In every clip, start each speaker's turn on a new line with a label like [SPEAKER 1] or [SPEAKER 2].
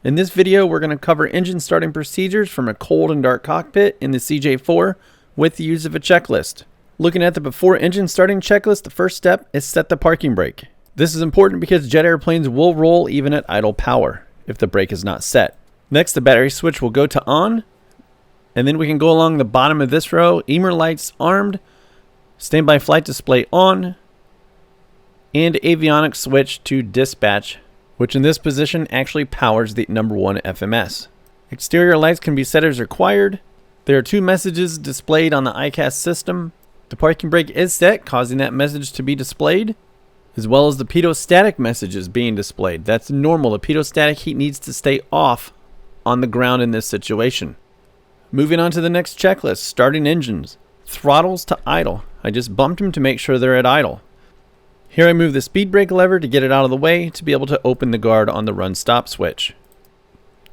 [SPEAKER 1] In this video, we're going to cover engine starting procedures from a cold and dark cockpit in the CJ4 with the use of a checklist. Looking at the before engine starting checklist, the first step is set the parking brake. This is important because jet airplanes will roll even at idle power if the brake is not set. Next, the battery switch will go to on, and then we can go along the bottom of this row, EMER lights armed, standby flight display on, and avionics switch to dispatch, which in this position actually powers the number 1 FMS. Exterior lights can be set as required. There are 2 messages displayed on the ICAS system. The parking brake is set, causing that message to be displayed, as well as the pitot-static messages being displayed. That's normal. The pitot-static heat needs to stay off on the ground in this situation. Moving on to the next checklist, starting engines. Throttles to idle. I just bumped them to make sure they're at idle. Here I move the speed brake lever to get it out of the way to be able to open the guard on the run stop switch.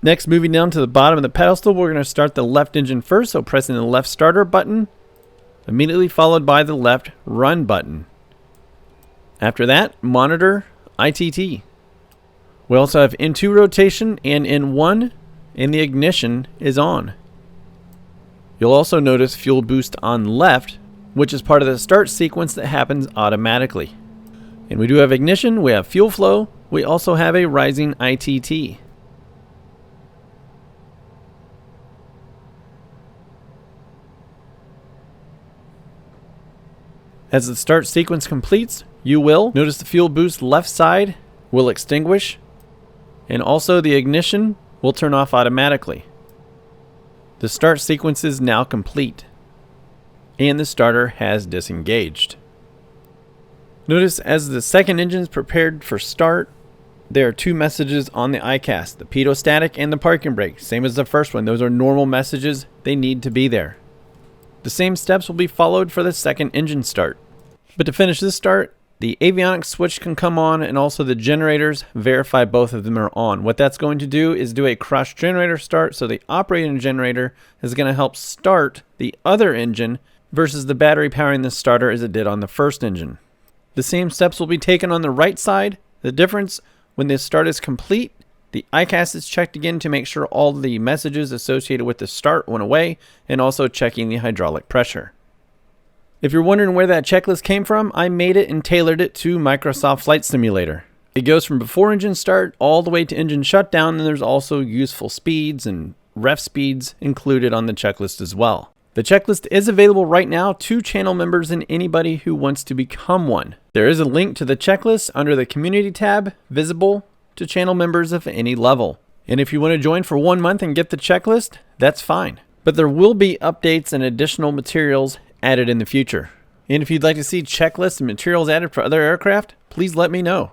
[SPEAKER 1] Next, moving down to the bottom of the pedestal, we're going to start the left engine first, so pressing the left starter button, immediately followed by the left run button. After that, monitor ITT. We also have N2 rotation and N1, and the ignition is on. You'll also notice fuel boost on left, which is part of the start sequence that happens automatically. And we do have ignition, we have fuel flow, we also have a rising ITT. As the start sequence completes, you will notice the fuel boost left side will extinguish, and also the ignition will turn off automatically. The start sequence is now complete, and the starter has disengaged. Notice as the second engine is prepared for start, there are 2 messages on the ICAS, the pitot-static and the parking brake. Same as the first one, those are normal messages, they need to be there. The same steps will be followed for the second engine start. But to finish this start, the avionics switch can come on, and also the generators, verify both of them are on. What that's going to do is do a cross generator start, so the operating generator is going to help start the other engine versus the battery powering the starter as it did on the first engine. The same steps will be taken on the right side. The difference, when the start is complete, the ICAS is checked again to make sure all the messages associated with the start went away, and also checking the hydraulic pressure. If you're wondering where that checklist came from, I made it and tailored it to Microsoft Flight Simulator. It goes from before engine start all the way to engine shutdown, and there's also useful speeds and ref speeds included on the checklist as well. The checklist is available right now to channel members and anybody who wants to become one. There is a link to the checklist under the community tab, visible to channel members of any level. And if you want to join for 1 month and get the checklist, that's fine. But there will be updates and additional materials added in the future. And if you'd like to see checklists and materials added for other aircraft, please let me know.